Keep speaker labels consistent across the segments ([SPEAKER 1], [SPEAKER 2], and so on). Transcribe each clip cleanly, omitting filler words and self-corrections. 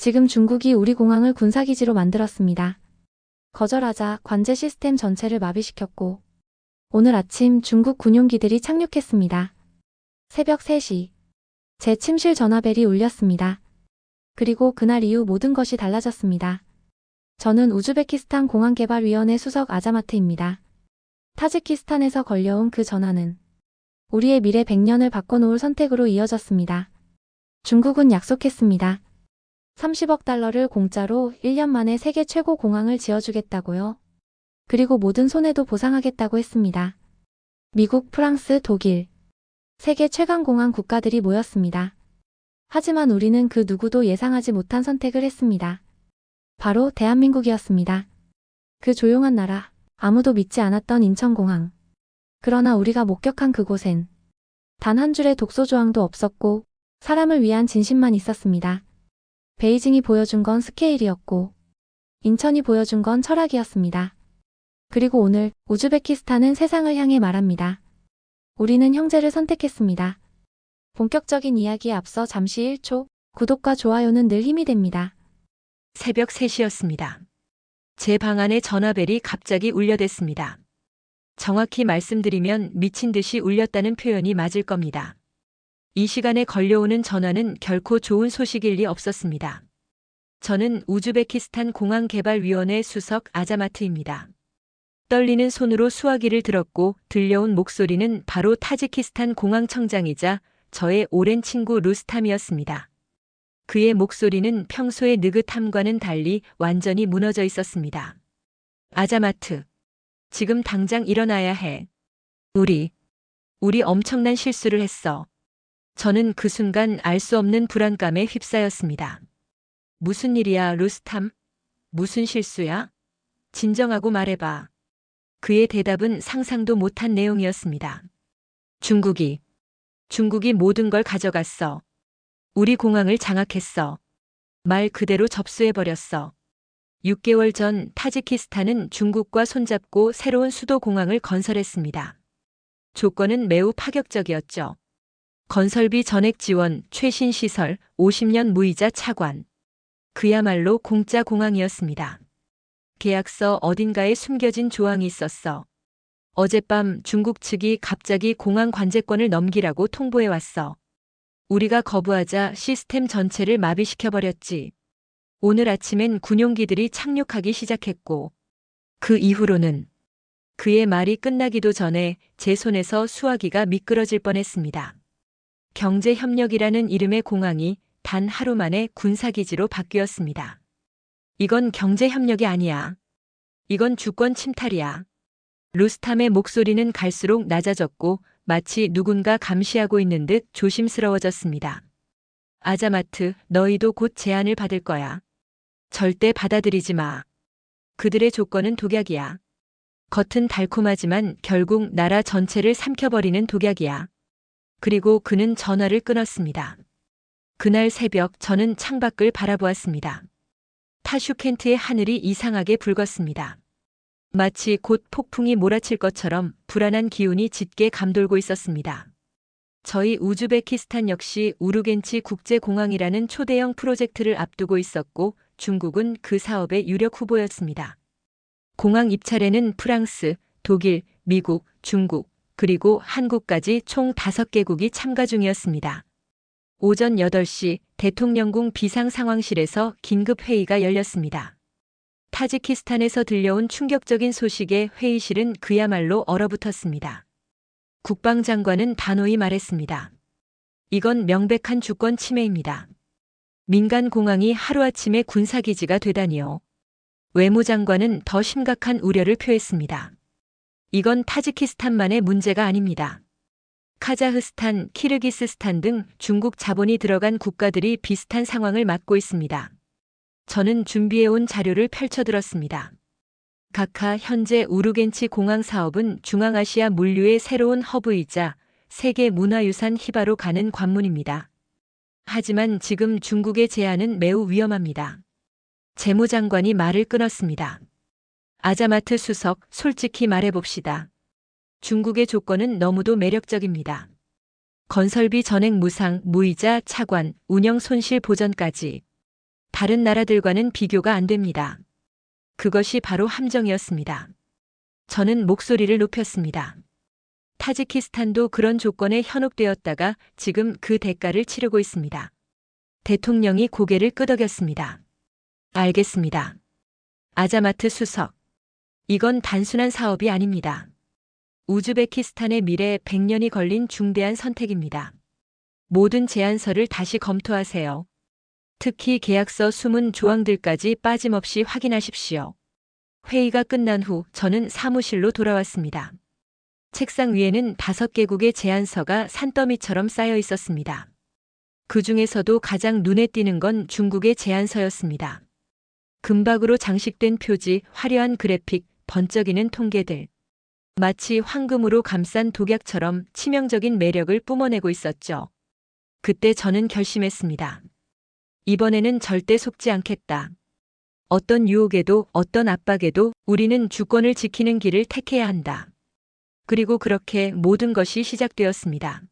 [SPEAKER 1] 지금 중국이 우리 공항을 군사기지로 만들었습니다. 거절하자 관제 시스템 전체를 마비시켰고 오늘 아침 중국 군용기들이 착륙했습니다. 새벽 3시 제 침실 전화벨이 울렸습니다. 그리고 그날 이후 모든 것이 달라졌습니다. 저는 우즈베키스탄 공항개발위원회 수석 아자마트입니다. 타지키스탄에서 걸려온 그 전화는 우리의 미래 100년을 바꿔놓을 선택으로 이어졌습니다. 중국은 약속했습니다. 30억 달러를 공짜로 1년 만에 세계 최고 공항을 지어주겠다고요. 그리고 모든 손해도 보상하겠다고 했습니다. 미국, 프랑스, 독일, 세계 최강 공항 국가들이 모였습니다. 하지만 우리는 그 누구도 예상하지 못한 선택을 했습니다. 바로 대한민국이었습니다. 그 조용한 나라, 아무도 믿지 않았던 인천공항. 그러나 우리가 목격한 그곳엔 단 한 줄의 독소 조항도 없었고 사람을 위한 진심만 있었습니다. 베이징이 보여준 건 스케일이었고 인천이 보여준 건 철학이었습니다. 그리고 오늘 우즈베키스탄은 세상을 향해 말합니다. 우리는 형제를 선택했습니다. 본격적인 이야기에 앞서 잠시 1초, 구독과 좋아요는 늘 힘이 됩니다.
[SPEAKER 2] 새벽 3시였습니다. 제 방 안에 전화벨이 갑자기 울려댔습니다. 정확히 말씀드리면 미친 듯이 울렸다는 표현이 맞을 겁니다. 이 시간에 걸려오는 전화는 결코 좋은 소식일 리 없었습니다. 저는 우즈베키스탄 공항개발위원회 수석 아자마트입니다. 떨리는 손으로 수화기를 들었고 들려온 목소리는 바로 타지키스탄 공항청장이자 저의 오랜 친구 루스탐이었습니다. 그의 목소리는 평소의 느긋함과는 달리 완전히 무너져 있었습니다. 아자마트, 지금 당장 일어나야 해. 우리 엄청난 실수를 했어. 저는 그 순간 알 수 없는 불안감에 휩싸였습니다. 무슨 일이야, 루스탐? 무슨 실수야? 진정하고 말해봐. 그의 대답은 상상도 못한 내용이었습니다. 중국이 모든 걸 가져갔어. 우리 공항을 장악했어. 말 그대로 접수해버렸어. 6개월 전 타지키스탄은 중국과 손잡고 새로운 수도 공항을 건설했습니다. 조건은 매우 파격적이었죠. 건설비 전액 지원, 최신 시설, 50년 무이자 차관. 그야말로 공짜 공항이었습니다. 계약서 어딘가에 숨겨진 조항이 있었어. 어젯밤 중국 측이 갑자기 공항 관제권을 넘기라고 통보해왔어. 우리가 거부하자 시스템 전체를 마비시켜버렸지. 오늘 아침엔 군용기들이 착륙하기 시작했고 그 이후로는 그의 말이 끝나기도 전에 제 손에서 수화기가 미끄러질 뻔했습니다. 경제협력이라는 이름의 공항이 단 하루 만에 군사기지로 바뀌었습니다. 이건 경제협력이 아니야. 이건 주권 침탈이야. 루스탐의 목소리는 갈수록 낮아졌고 마치 누군가 감시하고 있는 듯 조심스러워졌습니다. 아자마트, 너희도 곧 제안을 받을 거야. 절대 받아들이지 마. 그들의 조건은 독약이야. 겉은 달콤하지만 결국 나라 전체를 삼켜버리는 독약이야. 그리고 그는 전화를 끊었습니다. 그날 새벽 저는 창밖을 바라보았습니다. 타슈켄트의 하늘이 이상하게 붉었습니다. 마치 곧 폭풍이 몰아칠 것처럼 불안한 기운이 짙게 감돌고 있었습니다. 저희 우즈베키스탄 역시 우르겐치 국제공항이라는 초대형 프로젝트를 앞두고 있었고 중국은 그 사업의 유력 후보였습니다. 공항 입찰에는 프랑스, 독일, 미국, 중국, 그리고 한국까지 총 5개국이 참가 중이었습니다. 오전 8시 대통령궁 비상상황실에서 긴급회의가 열렸습니다. 타지키스탄에서 들려온 충격적인 소식에 회의실은 그야말로 얼어붙었습니다. 국방장관은 단호히 말했습니다. 이건 명백한 주권 침해입니다. 민간 공항이 하루아침에 군사기지가 되다니요. 외무장관은 더 심각한 우려를 표했습니다. 이건 타지키스탄만의 문제가 아닙니다. 카자흐스탄, 키르기스스탄 등 중국 자본이 들어간 국가들이 비슷한 상황을 맞고 있습니다. 저는 준비해온 자료를 펼쳐들었습니다. 각하 현재 우르겐치 공항 사업은 중앙아시아 물류의 새로운 허브이자 세계 문화유산 희바로 가는 관문입니다. 하지만 지금 중국의 제안은 매우 위험합니다. 재무장관이 말을 끊었습니다. 아자마트 수석, 솔직히 말해봅시다. 중국의 조건은 너무도 매력적입니다. 건설비 전액 무상, 무이자, 차관, 운영 손실 보전까지. 다른 나라들과는 비교가 안 됩니다. 그것이 바로 함정이었습니다. 저는 목소리를 높였습니다. 타지키스탄도 그런 조건에 현혹되었다가 지금 그 대가를 치르고 있습니다. 대통령이 고개를 끄덕였습니다. 알겠습니다. 아자마트 수석. 이건 단순한 사업이 아닙니다. 우즈베키스탄의 미래 100년이 걸린 중대한 선택입니다. 모든 제안서를 다시 검토하세요. 특히 계약서 숨은 조항들까지 빠짐없이 확인하십시오. 회의가 끝난 후 저는 사무실로 돌아왔습니다. 책상 위에는 5개국의 제안서가 산더미처럼 쌓여 있었습니다. 그 중에서도 가장 눈에 띄는 건 중국의 제안서였습니다. 금박으로 장식된 표지, 화려한 그래픽, 번쩍이는 통계들. 마치 황금으로 감싼 독약처럼 치명적인 매력을 뿜어내고 있었죠. 그때 저는 결심했습니다. 이번에는 절대 속지 않겠다. 어떤 유혹에도 어떤 압박에도 우리는 주권을 지키는 길을 택해야 한다. 그리고 그렇게 모든 것이 시작되었습니다.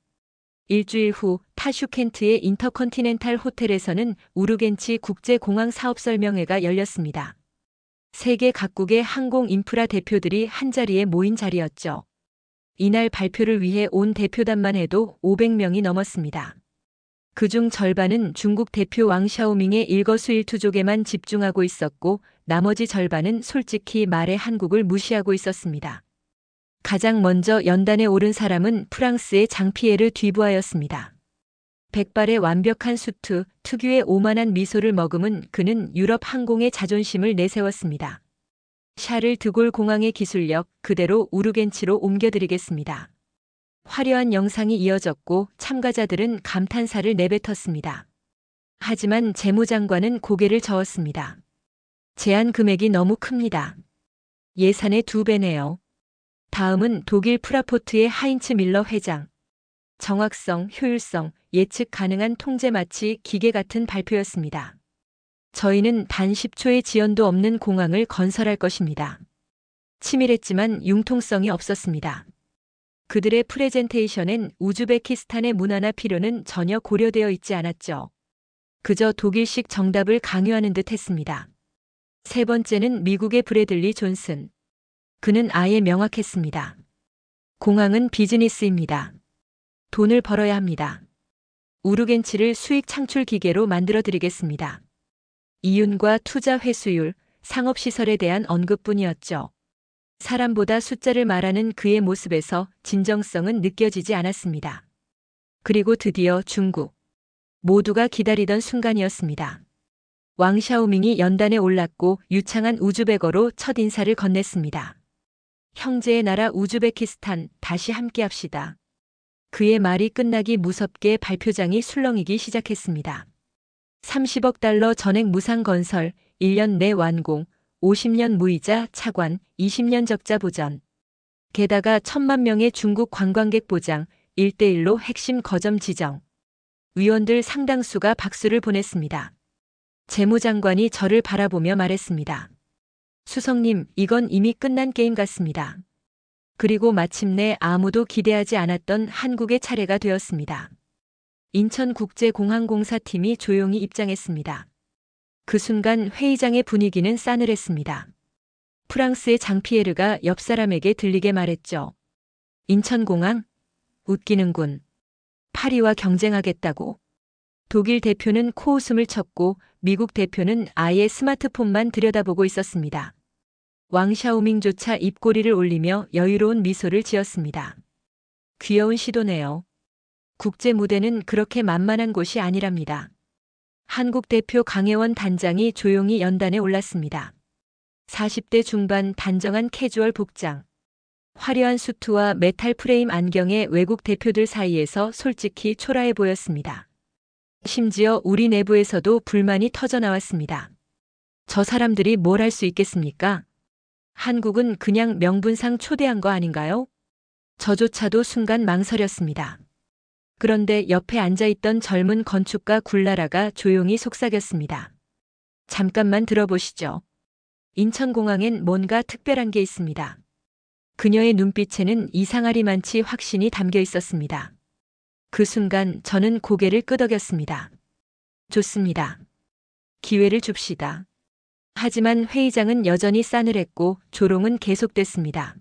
[SPEAKER 2] 일주일 후 타슈켄트의 인터컨티넨탈 호텔에서는 우르겐치 국제공항 사업 설명회가 열렸습니다. 세계 각국의 항공 인프라 대표들이 한자리에 모인 자리였죠. 이날 발표를 위해 온 대표단만 해도 500명이 넘었습니다. 그중 절반은 중국 대표 왕샤오밍의 일거수일투족에만 집중하고 있었고 나머지 절반은 솔직히 말해 한국을 무시하고 있었습니다. 가장 먼저 연단에 오른 사람은 프랑스의 장피에르 듀부아였습니다. 백발의 완벽한 수트, 특유의 오만한 미소를 머금은 그는 유럽 항공의 자존심을 내세웠습니다. 샤를 드골 공항의 기술력 그대로 우르겐치로 옮겨드리겠습니다. 화려한 영상이 이어졌고 참가자들은 감탄사를 내뱉었습니다. 하지만 재무장관은 고개를 저었습니다. 제안 금액이 너무 큽니다. 예산의 2배네요. 다음은 독일 프라포트의 하인츠 밀러 회장. 정확성, 효율성, 예측 가능한 통제 마치 기계 같은 발표였습니다. 저희는 단 10초의 지연도 없는 공항을 건설할 것입니다. 치밀했지만 융통성이 없었습니다. 그들의 프레젠테이션엔 우즈베키스탄의 문화나 필요는 전혀 고려되어 있지 않았죠. 그저 독일식 정답을 강요하는 듯 했습니다. 세 번째는 미국의 브래들리 존슨. 그는 아예 명확했습니다. 공항은 비즈니스입니다. 돈을 벌어야 합니다. 우르겐치를 수익 창출 기계로 만들어 드리겠습니다. 이윤과 투자 회수율, 상업시설에 대한 언급뿐이었죠. 사람보다 숫자를 말하는 그의 모습에서 진정성은 느껴지지 않았습니다. 그리고 드디어 중국. 모두가 기다리던 순간이었습니다. 왕샤오밍이 연단에 올랐고 유창한 우즈베거로 첫 인사를 건넸습니다. 형제의 나라 우즈베키스탄, 다시 함께합시다. 그의 말이 끝나기 무섭게 발표장이 술렁이기 시작했습니다. 30억 달러 전액 무상 건설, 1년 내 완공, 50년 무이자 차관, 20년 적자 보전. 게다가 1,000만 명의 중국 관광객 보장, 1:1로 핵심 거점 지정. 위원들 상당수가 박수를 보냈습니다. 재무장관이 저를 바라보며 말했습니다. 수석님, 이건 이미 끝난 게임 같습니다. 그리고 마침내 아무도 기대하지 않았던 한국의 차례가 되었습니다. 인천국제공항공사팀이 조용히 입장했습니다. 그 순간 회의장의 분위기는 싸늘했습니다. 프랑스의 장피에르가 옆 사람에게 들리게 말했죠. 인천공항? 웃기는군. 파리와 경쟁하겠다고. 독일 대표는 코웃음을 쳤고 미국 대표는 아예 스마트폰만 들여다보고 있었습니다. 왕샤오밍조차 입꼬리를 올리며 여유로운 미소를 지었습니다. 귀여운 시도네요. 국제 무대는 그렇게 만만한 곳이 아니랍니다. 한국 대표 강혜원 단장이 조용히 연단에 올랐습니다. 40대 중반 단정한 캐주얼 복장. 화려한 수트와 메탈 프레임 안경의 외국 대표들 사이에서 솔직히 초라해 보였습니다. 심지어 우리 내부에서도 불만이 터져나왔습니다. 저 사람들이 뭘 할 수 있겠습니까? 한국은 그냥 명분상 초대한 거 아닌가요? 저조차도 순간 망설였습니다. 그런데 옆에 앉아있던 젊은 건축가 굴라라가 조용히 속삭였습니다. 잠깐만 들어보시죠. 인천공항엔 뭔가 특별한 게 있습니다. 그녀의 눈빛에는 이상하리만치 확신이 담겨 있었습니다. 그 순간 저는 고개를 끄덕였습니다. 좋습니다. 기회를 줍시다. 하지만 회의장은 여전히 싸늘했고 조롱은 계속됐습니다.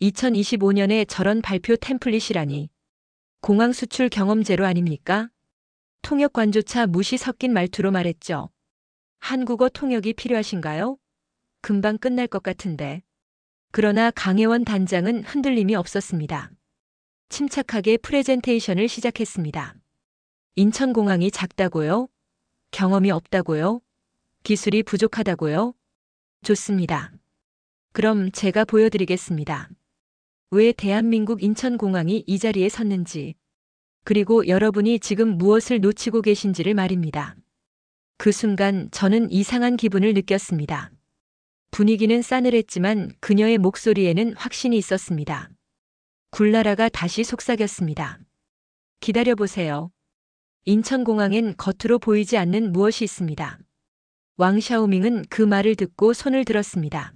[SPEAKER 2] 2025년에 저런 발표 템플릿이라니. 공항 수출 경험제로 아닙니까? 통역관조차 무시 섞인 말투로 말했죠. 한국어 통역이 필요하신가요? 금방 끝날 것 같은데. 그러나 강혜원 단장은 흔들림이 없었습니다. 침착하게 프레젠테이션을 시작했습니다. 인천공항이 작다고요? 경험이 없다고요? 기술이 부족하다고요? 좋습니다. 그럼 제가 보여드리겠습니다. 왜 대한민국 인천공항이 이 자리에 섰는지, 그리고 여러분이 지금 무엇을 놓치고 계신지를 말입니다. 그 순간 저는 이상한 기분을 느꼈습니다. 분위기는 싸늘했지만 그녀의 목소리에는 확신이 있었습니다. 굴나라가 다시 속삭였습니다. 기다려보세요. 인천공항엔 겉으로 보이지 않는 무엇이 있습니다. 왕샤오밍은 그 말을 듣고 손을 들었습니다.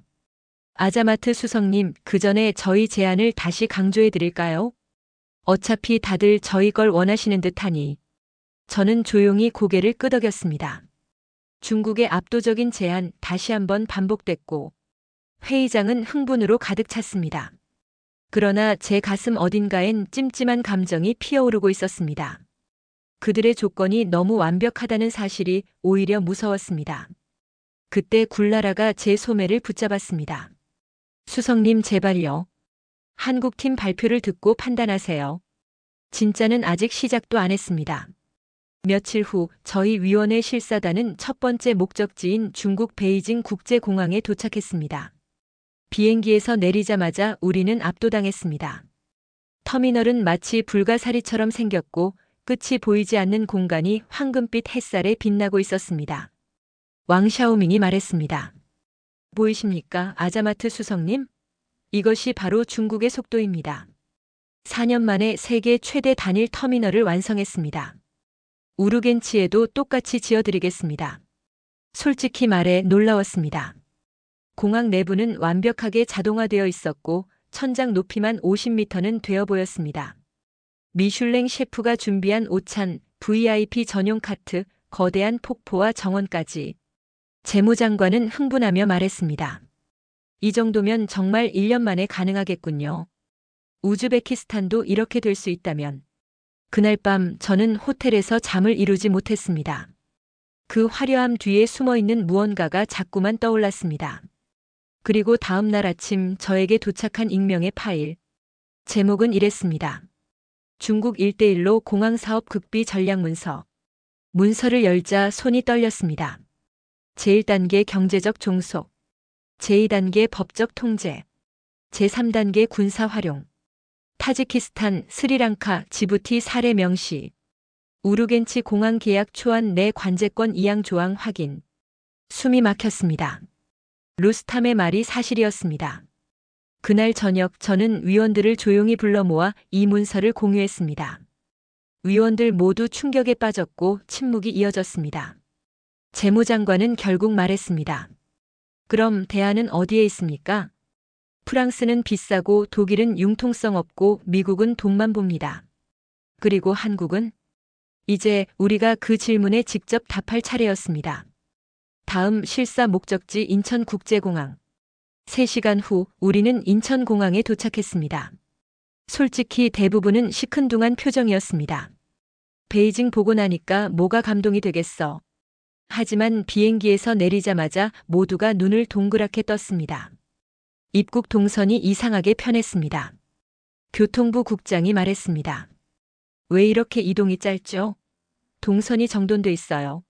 [SPEAKER 2] 아자마트 수석님, 그 전에 저희 제안을 다시 강조해 드릴까요? 어차피 다들 저희 걸 원하시는 듯하니. 저는 조용히 고개를 끄덕였습니다. 중국의 압도적인 제안 다시 한번 반복됐고 회의장은 흥분으로 가득 찼습니다. 그러나 제 가슴 어딘가엔 찜찜한 감정이 피어오르고 있었습니다. 그들의 조건이 너무 완벽하다는 사실이 오히려 무서웠습니다. 그때 굴나라가 제 소매를 붙잡았습니다. 수석님 제발요. 한국팀 발표를 듣고 판단하세요. 진짜는 아직 시작도 안 했습니다. 며칠 후 저희 위원회 실사단은 첫 번째 목적지인 중국 베이징 국제공항에 도착했습니다. 비행기에서 내리자마자 우리는 압도당했습니다. 터미널은 마치 불가사리처럼 생겼고 끝이 보이지 않는 공간이 황금빛 햇살에 빛나고 있었습니다. 왕샤오밍이 말했습니다. 보이십니까, 아자마트 수석님? 이것이 바로 중국의 속도입니다. 4년 만에 세계 최대 단일 터미널을 완성했습니다. 우르겐치에도 똑같이 지어드리겠습니다. 솔직히 말해 놀라웠습니다. 공항 내부는 완벽하게 자동화되어 있었고 천장 높이만 50m는 되어 보였습니다. 미슐랭 셰프가 준비한 오찬, VIP 전용 카트, 거대한 폭포와 정원까지. 재무장관은 흥분하며 말했습니다. 이 정도면 정말 1년 만에 가능하겠군요. 우즈베키스탄도 이렇게 될 수 있다면. 그날 밤 저는 호텔에서 잠을 이루지 못했습니다. 그 화려함 뒤에 숨어있는 무언가가 자꾸만 떠올랐습니다. 그리고 다음 날 아침 저에게 도착한 익명의 파일. 제목은 이랬습니다. 중국 1:1로 공항사업 극비 전략 문서. 문서를 열자 손이 떨렸습니다. 제1단계 경제적 종속, 제2단계 법적 통제, 제3단계 군사 활용, 타지키스탄, 스리랑카, 지부티 사례 명시, 우르겐치 공항 계약 초안 내 관제권 이양 조항 확인. 숨이 막혔습니다. 루스탐의 말이 사실이었습니다. 그날 저녁 저는 위원들을 조용히 불러 모아 이 문서를 공유했습니다. 위원들 모두 충격에 빠졌고 침묵이 이어졌습니다. 재무장관은 결국 말했습니다. 그럼 대안은 어디에 있습니까? 프랑스는 비싸고 독일은 융통성 없고 미국은 돈만 봅니다. 그리고 한국은? 이제 우리가 그 질문에 직접 답할 차례였습니다. 다음 실사 목적지 인천국제공항. 3시간 후 우리는 인천공항에 도착했습니다. 솔직히 대부분은 시큰둥한 표정이었습니다. 베이징 보고 나니까 뭐가 감동이 되겠어. 하지만 비행기에서 내리자마자 모두가 눈을 동그랗게 떴습니다. 입국 동선이 이상하게 편했습니다. 교통부 국장이 말했습니다. 왜 이렇게 이동이 짧죠? 동선이 정돈돼 있어요.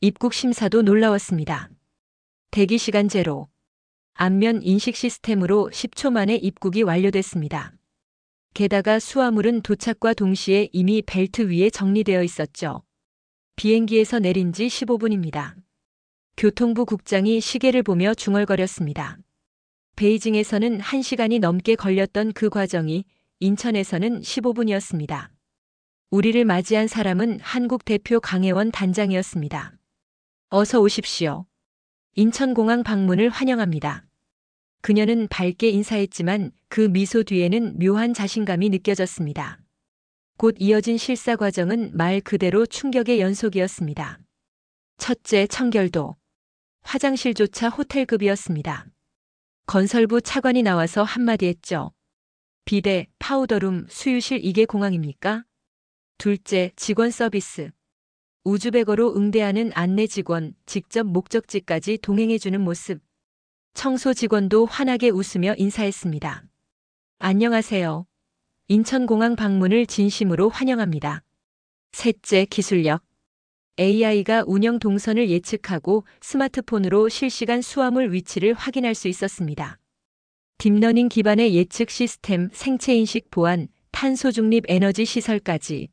[SPEAKER 2] 입국 심사도 놀라웠습니다. 대기 시간 제로. 안면 인식 시스템으로 10초 만에 입국이 완료됐습니다. 게다가 수화물은 도착과 동시에 이미 벨트 위에 정리되어 있었죠. 비행기에서 내린 지 15분입니다. 교통부 국장이 시계를 보며 중얼거렸습니다. 베이징에서는 1시간이 넘게 걸렸던 그 과정이 인천에서는 15분이었습니다. 우리를 맞이한 사람은 한국 대표 강혜원 단장이었습니다. 어서 오십시오. 인천공항 방문을 환영합니다. 그녀는 밝게 인사했지만 그 미소 뒤에는 묘한 자신감이 느껴졌습니다. 곧 이어진 실사 과정은 말 그대로 충격의 연속이었습니다. 첫째, 청결도. 화장실조차 호텔급이었습니다. 건설부 차관이 나와서 한마디 했죠. 비데, 파우더룸, 수유실 이게 공항입니까? 둘째, 직원 서비스. 우즈베거로 응대하는 안내 직원, 직접 목적지까지 동행해주는 모습. 청소 직원도 환하게 웃으며 인사했습니다. 안녕하세요. 인천공항 방문을 진심으로 환영합니다. 셋째, 기술력. AI가 운영 동선을 예측하고 스마트폰으로 실시간 수화물 위치를 확인할 수 있었습니다. 딥러닝 기반의 예측 시스템, 생체인식 보안, 탄소 중립 에너지 시설까지.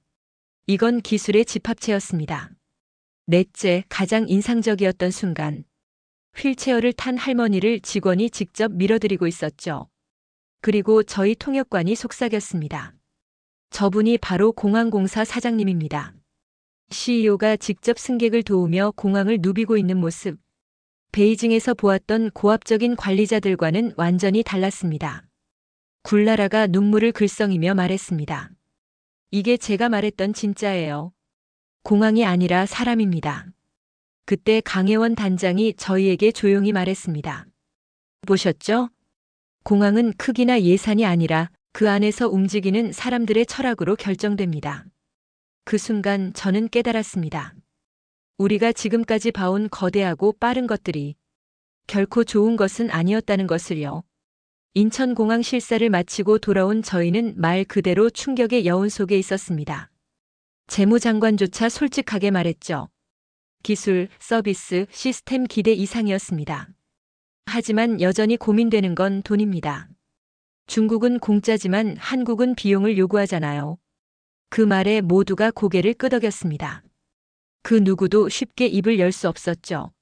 [SPEAKER 2] 이건 기술의 집합체였습니다. 넷째, 가장 인상적이었던 순간. 휠체어를 탄 할머니를 직원이 직접 밀어드리고 있었죠. 그리고 저희 통역관이 속삭였습니다. 저분이 바로 공항공사 사장님입니다. CEO가 직접 승객을 도우며 공항을 누비고 있는 모습. 베이징에서 보았던 고압적인 관리자들과는 완전히 달랐습니다. 굴라라가 눈물을 글썽이며 말했습니다. 이게 제가 말했던 진짜예요. 공항이 아니라 사람입니다. 그때 강혜원 단장이 저희에게 조용히 말했습니다. 보셨죠? 공항은 크기나 예산이 아니라 그 안에서 움직이는 사람들의 철학으로 결정됩니다. 그 순간 저는 깨달았습니다. 우리가 지금까지 봐온 거대하고 빠른 것들이 결코 좋은 것은 아니었다는 것을요. 인천공항 실사를 마치고 돌아온 저희는 말 그대로 충격의 여운 속에 있었습니다. 재무장관조차 솔직하게 말했죠. 기술, 서비스, 시스템 기대 이상이었습니다. 하지만 여전히 고민되는 건 돈입니다. 중국은 공짜지만 한국은 비용을 요구하잖아요. 그 말에 모두가 고개를 끄덕였습니다. 그 누구도 쉽게 입을 열 수 없었죠.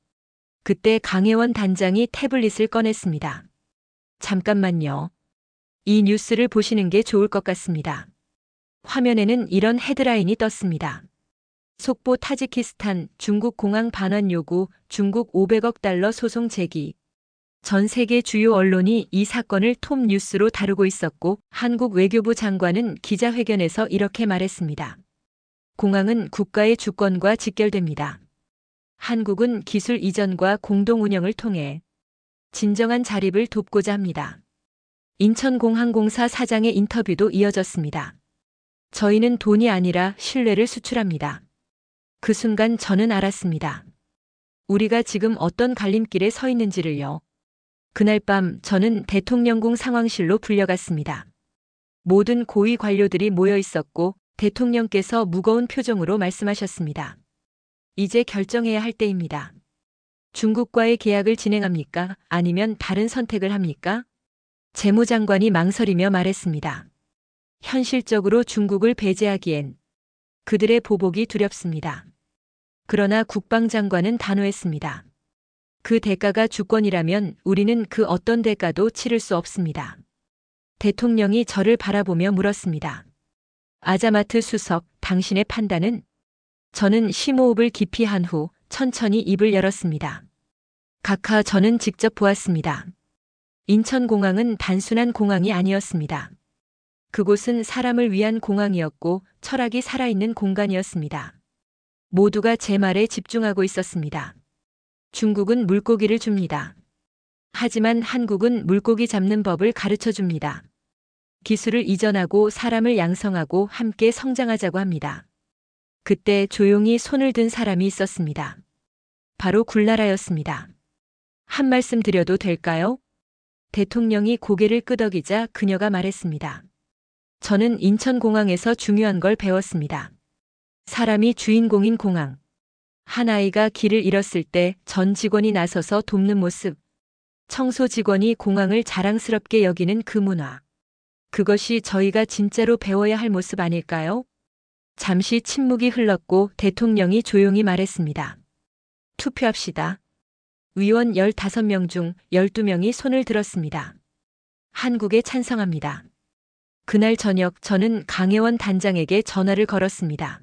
[SPEAKER 2] 그때 강혜원 단장이 태블릿을 꺼냈습니다. 잠깐만요. 이 뉴스를 보시는 게 좋을 것 같습니다. 화면에는 이런 헤드라인이 떴습니다. 속보 타지키스탄 중국 공항 반환 요구 중국 500억 달러 소송 제기. 전 세계 주요 언론이 이 사건을 톱 뉴스로 다루고 있었고 한국 외교부 장관은 기자회견에서 이렇게 말했습니다. 공항은 국가의 주권과 직결됩니다. 한국은 기술 이전과 공동 운영을 통해 진정한 자립을 돕고자 합니다. 인천공항공사 사장의 인터뷰도 이어졌습니다. 저희는 돈이 아니라 신뢰를 수출합니다. 그 순간 저는 알았습니다. 우리가 지금 어떤 갈림길에 서 있는지를요. 그날 밤 저는 대통령궁 상황실로 불려갔습니다. 모든 고위 관료들이 모여 있었고 대통령께서 무거운 표정으로 말씀하셨습니다. 이제 결정해야 할 때입니다. 중국과의 계약을 진행합니까? 아니면 다른 선택을 합니까? 재무장관이 망설이며 말했습니다. 현실적으로 중국을 배제하기엔 그들의 보복이 두렵습니다. 그러나 국방장관은 단호했습니다. 그 대가가 주권이라면 우리는 그 어떤 대가도 치를 수 없습니다. 대통령이 저를 바라보며 물었습니다. 아자마트 수석, 당신의 판단은? 저는 심호흡을 깊이 한 후 천천히 입을 열었습니다. 각하, 저는 직접 보았습니다. 인천공항은 단순한 공항이 아니었습니다. 그곳은 사람을 위한 공항이었고 철학이 살아있는 공간이었습니다. 모두가 제 말에 집중하고 있었습니다. 중국은 물고기를 줍니다. 하지만 한국은 물고기 잡는 법을 가르쳐 줍니다. 기술을 이전하고 사람을 양성하고 함께 성장하자고 합니다. 그때 조용히 손을 든 사람이 있었습니다. 바로 굴라라였습니다. 한 말씀 드려도 될까요? 대통령이 고개를 끄덕이자 그녀가 말했습니다. 저는 인천공항에서 중요한 걸 배웠습니다. 사람이 주인공인 공항. 한 아이가 길을 잃었을 때 전 직원이 나서서 돕는 모습. 청소 직원이 공항을 자랑스럽게 여기는 그 문화. 그것이 저희가 진짜로 배워야 할 모습 아닐까요? 잠시 침묵이 흘렀고 대통령이 조용히 말했습니다. 투표합시다. 위원 15명 중 12명이 손을 들었습니다. 한국에 찬성합니다. 그날 저녁 저는 강혜원 단장에게 전화를 걸었습니다.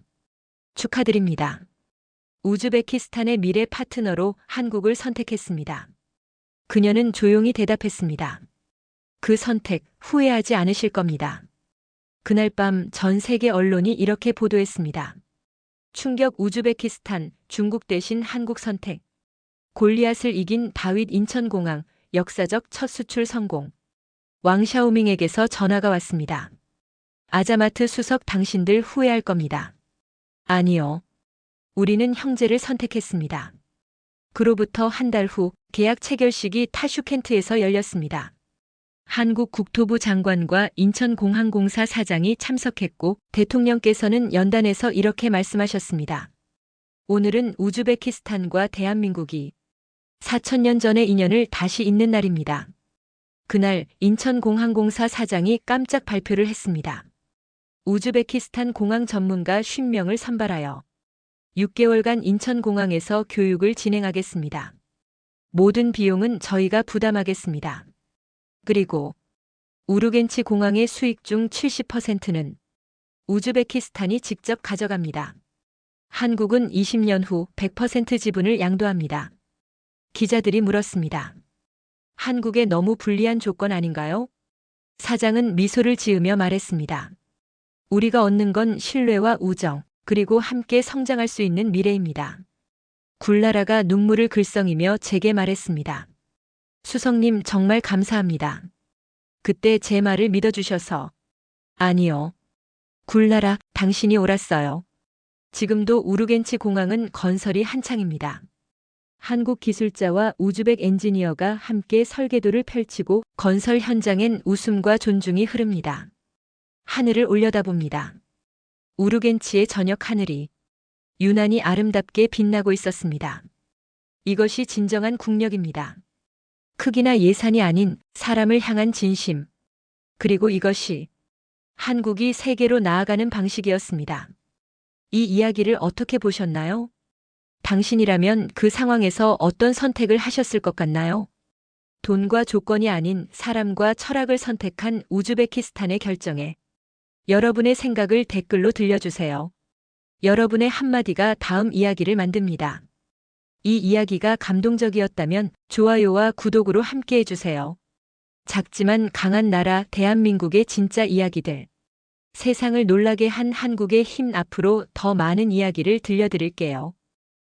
[SPEAKER 2] 축하드립니다. 우즈베키스탄의 미래 파트너로 한국을 선택했습니다. 그녀는 조용히 대답했습니다. 그 선택 후회하지 않으실 겁니다. 그날 밤 전 세계 언론이 이렇게 보도했습니다. 충격 우즈베키스탄, 중국 대신 한국 선택. 골리앗을 이긴 다윗 인천공항, 역사적 첫 수출 성공. 왕샤오밍에게서 전화가 왔습니다. 아자마트 수석 당신들 후회할 겁니다. 아니요. 우리는 형제를 선택했습니다. 그로부터 한 달 후 계약 체결식이 타슈켄트에서 열렸습니다. 한국 국토부 장관과 인천공항공사 사장이 참석했고 대통령께서는 연단에서 이렇게 말씀하셨습니다. 오늘은 우즈베키스탄과 대한민국이 4,000년 전의 인연을 다시 잇는 날입니다. 그날 인천공항공사 사장이 깜짝 발표를 했습니다. 우즈베키스탄 공항 전문가 50명을 선발하여 6개월간 인천공항에서 교육을 진행하겠습니다. 모든 비용은 저희가 부담하겠습니다. 그리고 우르겐치 공항의 수익 중 70%는 우즈베키스탄이 직접 가져갑니다. 한국은 20년 후 100% 지분을 양도합니다. 기자들이 물었습니다. 한국에 너무 불리한 조건 아닌가요? 사장은 미소를 지으며 말했습니다. 우리가 얻는 건 신뢰와 우정, 그리고 함께 성장할 수 있는 미래입니다. 굴나라가 눈물을 글썽이며 제게 말했습니다. 수석님 정말 감사합니다. 그때 제 말을 믿어주셔서. 아니요. 굴나라, 당신이 옳았어요. 지금도 우르겐치 공항은 건설이 한창입니다. 한국 기술자와 우즈벡 엔지니어가 함께 설계도를 펼치고 건설 현장엔 웃음과 존중이 흐릅니다. 하늘을 올려다봅니다. 우르겐치의 저녁 하늘이 유난히 아름답게 빛나고 있었습니다. 이것이 진정한 국력입니다. 크기나 예산이 아닌 사람을 향한 진심. 그리고 이것이 한국이 세계로 나아가는 방식이었습니다. 이 이야기를 어떻게 보셨나요? 당신이라면 그 상황에서 어떤 선택을 하셨을 것 같나요? 돈과 조건이 아닌 사람과 철학을 선택한 우즈베키스탄의 결정에 여러분의 생각을 댓글로 들려주세요. 여러분의 한마디가 다음 이야기를 만듭니다. 이 이야기가 감동적이었다면 좋아요와 구독으로 함께 해주세요. 작지만 강한 나라 대한민국의 진짜 이야기들. 세상을 놀라게 한 한국의 힘 앞으로 더 많은 이야기를 들려드릴게요.